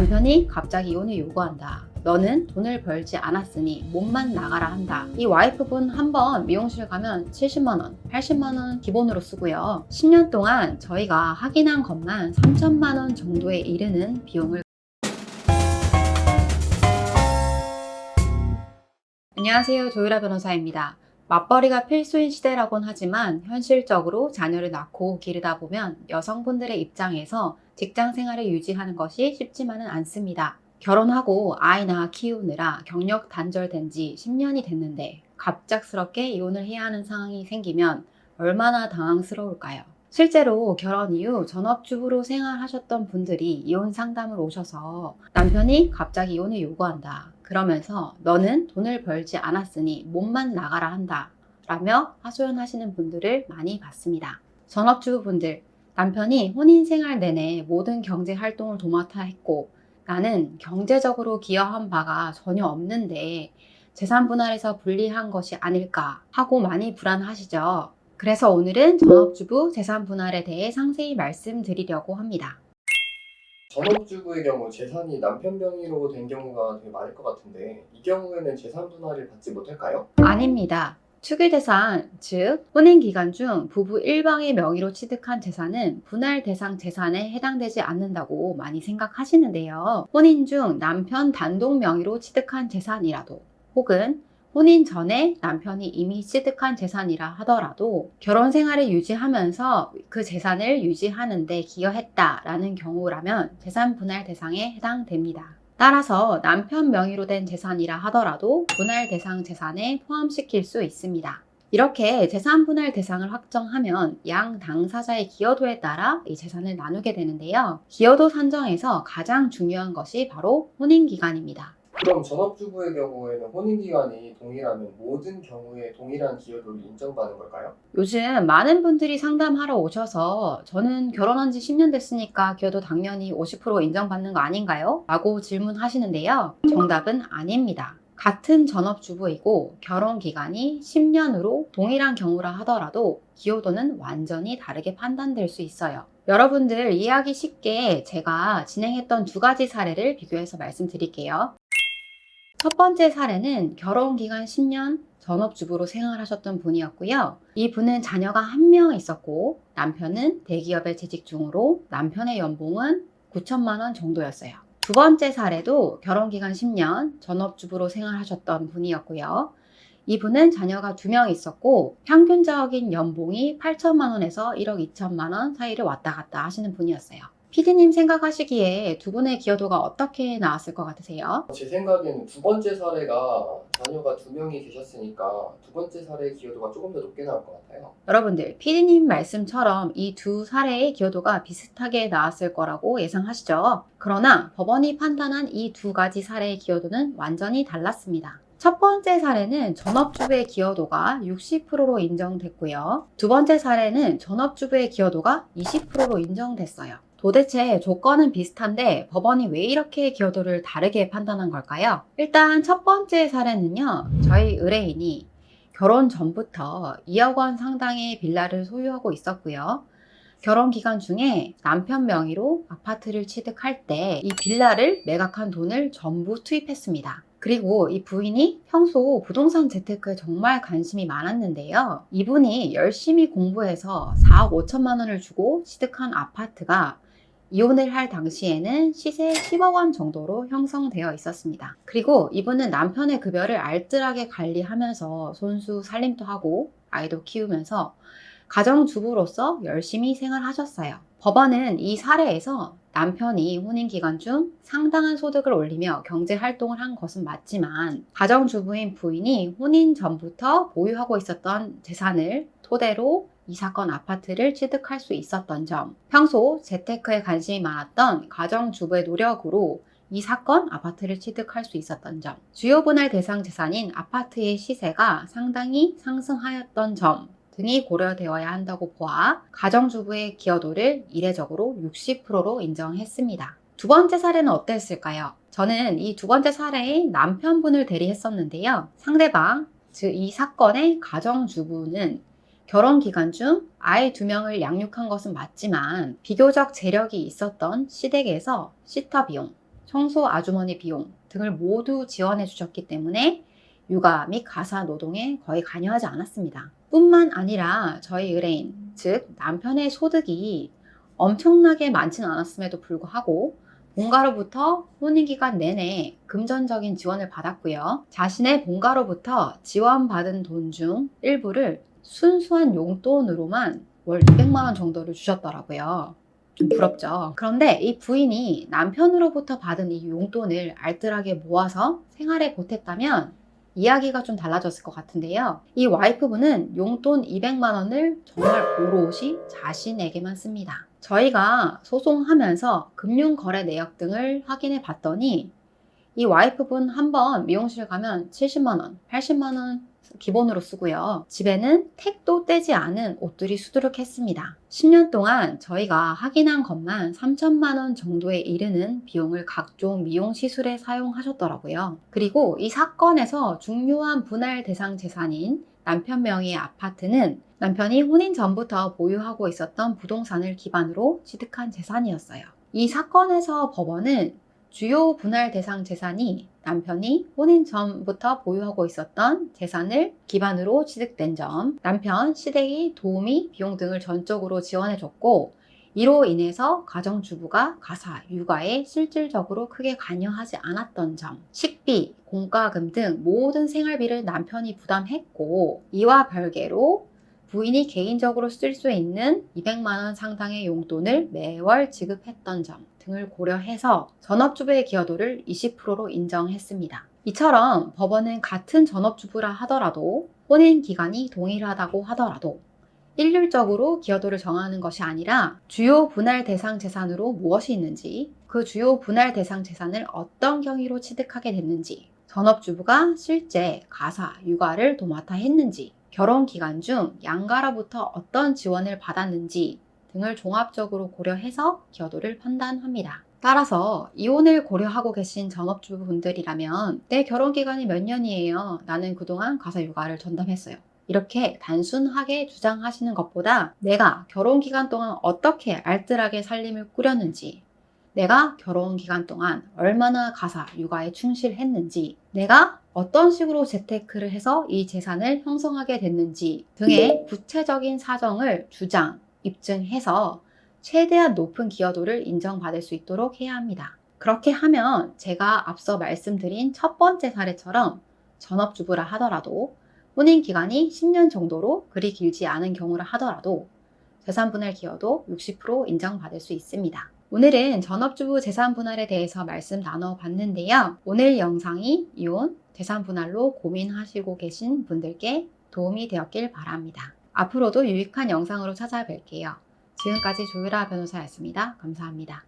남편이 갑자기 이혼을 요구한다. 너는 돈을 벌지 않았으니 몸만 나가라 한다. 이 와이프분 한번 미용실 가면 70만원, 80만원 기본으로 쓰고요. 10년 동안 저희가 확인한 것만 3천만원 정도에 이르는 비용을. 안녕하세요, 조유라 변호사입니다. 맞벌이가 필수인 시대라곤 하지만 현실적으로 자녀를 낳고 기르다 보면 여성분들의 입장에서 직장 생활을 유지하는 것이 쉽지만은 않습니다. 결혼하고 아이 낳아 키우느라 경력 단절된 지 10년이 됐는데 갑작스럽게 이혼을 해야 하는 상황이 생기면 얼마나 당황스러울까요? 실제로 결혼 이후 전업주부로 생활하셨던 분들이 이혼 상담을 오셔서 남편이 갑자기 이혼을 요구한다. 그러면서 너는 돈을 벌지 않았으니 몸만 나가라 한다. 라며 하소연하시는 분들을 많이 봤습니다. 전업주부분들, 남편이 혼인 생활 내내 모든 경제 활동을 도맡아 했고 나는 경제적으로 기여한 바가 전혀 없는데 재산 분할에서 불리한 것이 아닐까 하고 많이 불안하시죠. 그래서 오늘은 전업주부 재산 분할에 대해 상세히 말씀드리려고 합니다. 전업주부의 경우 재산이 남편 명의로 된 경우가 되게 많을 것 같은데 이 경우에는 재산 분할을 받지 못할까요? 아닙니다. 축의재산, 즉 혼인 기간 중 부부 일방의 명의로 취득한 재산은 분할 대상 재산에 해당되지 않는다고 많이 생각하시는데요. 혼인 중 남편 단독 명의로 취득한 재산이라도 혹은 혼인 전에 남편이 이미 취득한 재산이라 하더라도 결혼 생활을 유지하면서 그 재산을 유지하는 데 기여했다라는 경우라면 재산 분할 대상에 해당됩니다. 따라서 남편 명의로 된 재산이라 하더라도 분할 대상 재산에 포함시킬 수 있습니다. 이렇게 재산 분할 대상을 확정하면 양 당사자의 기여도에 따라 이 재산을 나누게 되는데요. 기여도 산정에서 가장 중요한 것이 바로 혼인기간입니다. 그럼 전업주부의 경우에는 혼인기간이 동일하면 모든 경우에 동일한 기여도를 인정받는 걸까요? 요즘 많은 분들이 상담하러 오셔서 저는 결혼한 지 10년 됐으니까 기여도 당연히 50% 인정받는 거 아닌가요? 라고 질문하시는데요. 정답은 아닙니다. 같은 전업주부이고 결혼 기간이 10년으로 동일한 경우라 하더라도 기여도는 완전히 다르게 판단될 수 있어요. 여러분들 이해하기 쉽게 제가 진행했던 두 가지 사례를 비교해서 말씀드릴게요. 첫 번째 사례는 결혼기간 10년 전업주부로 생활하셨던 분이었고요. 이 분은 자녀가 한 명 있었고 남편은 대기업에 재직 중으로 남편의 연봉은 9천만 원 정도였어요. 두 번째 사례도 결혼기간 10년 전업주부로 생활하셨던 분이었고요. 이 분은 자녀가 2명 있었고 평균적인 연봉이 8천만 원에서 1억 2천만 원 사이를 왔다 갔다 하시는 분이었어요. PD님 생각하시기에 두 분의 기여도가 어떻게 나왔을 것 같으세요? 제 생각에는 두 번째 사례가 자녀가 2명이 계셨으니까 두 번째 사례의 기여도가 조금 더 높게 나올 것 같아요. 여러분들 PD님 말씀처럼 이 두 사례의 기여도가 비슷하게 나왔을 거라고 예상하시죠? 그러나 법원이 판단한 이 두 가지 사례의 기여도는 완전히 달랐습니다. 첫 번째 사례는 전업주부의 기여도가 60%로 인정됐고요. 두 번째 사례는 전업주부의 기여도가 20%로 인정됐어요. 도대체 조건은 비슷한데 법원이 왜 이렇게 기여도를 다르게 판단한 걸까요? 일단 첫 번째 사례는요. 저희 의뢰인이 결혼 전부터 2억 원 상당의 빌라를 소유하고 있었고요. 결혼 기간 중에 남편 명의로 아파트를 취득할 때 이 빌라를 매각한 돈을 전부 투입했습니다. 그리고 이 부인이 평소 부동산 재테크에 정말 관심이 많았는데요. 이분이 열심히 공부해서 4억 5천만 원을 주고 취득한 아파트가 이혼을 할 당시에는 시세 10억 원 정도로 형성되어 있었습니다. 그리고 이분은 남편의 급여를 알뜰하게 관리하면서 손수 살림도 하고 아이도 키우면서 가정주부로서 열심히 생활하셨어요. 법원은 이 사례에서 남편이 혼인기간 중 상당한 소득을 올리며 경제활동을 한 것은 맞지만 가정주부인 부인이 혼인 전부터 보유하고 있었던 재산을 토대로 이 사건 아파트를 취득할 수 있었던 점, 평소 재테크에 관심이 많았던 가정주부의 노력으로 이 사건 아파트를 취득할 수 있었던 점, 주요 분할 대상 재산인 아파트의 시세가 상당히 상승하였던 점 등이 고려되어야 한다고 보아 가정주부의 기여도를 이례적으로 60%로 인정했습니다. 두 번째 사례는 어땠을까요? 저는 이 두 번째 사례의 남편분을 대리했었는데요. 상대방, 즉 이 사건의 가정주부는 결혼 기간 중 아이 2명을 양육한 것은 맞지만 비교적 재력이 있었던 시댁에서 시터 비용, 청소 아주머니 비용 등을 모두 지원해 주셨기 때문에 육아 및 가사 노동에 거의 관여하지 않았습니다. 뿐만 아니라 저희 의뢰인, 즉 남편의 소득이 엄청나게 많지는 않았음에도 불구하고 본가로부터 혼인기간 내내 금전적인 지원을 받았고요. 자신의 본가로부터 지원받은 돈 중 일부를 순수한 용돈으로만 월 200만 원 정도를 주셨더라고요. 좀 부럽죠. 그런데 이 부인이 남편으로부터 받은 이 용돈을 알뜰하게 모아서 생활에 보탰다면 이야기가 좀 달라졌을 것 같은데요. 이 와이프분은 용돈 200만 원을 정말 오롯이 자신에게만 씁니다. 저희가 소송하면서 금융거래 내역 등을 확인해 봤더니 이 와이프분 한번 미용실 가면 70만 원, 80만 원 기본으로 쓰고요. 집에는 택도 떼지 않은 옷들이 수두룩했습니다. 10년 동안 저희가 확인한 것만 3천만 원 정도에 이르는 비용을 각종 미용 시술에 사용하셨더라고요. 그리고 이 사건에서 중요한 분할 대상 재산인 남편 명의의 아파트는 남편이 혼인 전부터 보유하고 있었던 부동산을 기반으로 취득한 재산이었어요. 이 사건에서 법원은 주요 분할 대상 재산이 남편이 혼인 전부터 보유하고 있었던 재산을 기반으로 취득된 점, 남편 시댁이 도우미, 비용 등을 전적으로 지원해줬고 이로 인해서 가정주부가 가사, 육아에 실질적으로 크게 관여하지 않았던 점, 식비, 공과금 등 모든 생활비를 남편이 부담했고 이와 별개로 부인이 개인적으로 쓸 수 있는 200만 원 상당의 용돈을 매월 지급했던 점 등을 고려해서 전업주부의 기여도를 20%로 인정했습니다. 이처럼 법원은 같은 전업주부라 하더라도 혼인 기간이 동일하다고 하더라도 일률적으로 기여도를 정하는 것이 아니라 주요 분할 대상 재산으로 무엇이 있는지, 그 주요 분할 대상 재산을 어떤 경위로 취득하게 됐는지, 전업주부가 실제 가사, 육아를 도맡아 했는지, 결혼 기간 중 양가로부터 어떤 지원을 받았는지 등을 종합적으로 고려해서 기여도를 판단합니다. 따라서 이혼을 고려하고 계신 전업주부분들이라면 내 결혼 기간이 몇 년이에요. 나는 그동안 가사 육아를 전담했어요. 이렇게 단순하게 주장하시는 것보다 내가 결혼 기간 동안 어떻게 알뜰하게 살림을 꾸렸는지, 내가 결혼 기간 동안 얼마나 가사, 육아에 충실했는지, 내가 어떤 식으로 재테크를 해서 이 재산을 형성하게 됐는지 등의 구체적인 사정을 주장, 입증해서 최대한 높은 기여도를 인정받을 수 있도록 해야 합니다. 그렇게 하면 제가 앞서 말씀드린 첫 번째 사례처럼 전업주부라 하더라도 혼인 기간이 10년 정도로 그리 길지 않은 경우라 하더라도 재산분할 기여도 60% 인정받을 수 있습니다. 오늘은 전업주부 재산분할에 대해서 말씀 나눠봤는데요. 오늘 영상이 이혼, 재산분할로 고민하시고 계신 분들께 도움이 되었길 바랍니다. 앞으로도 유익한 영상으로 찾아뵐게요. 지금까지 조유라 변호사였습니다. 감사합니다.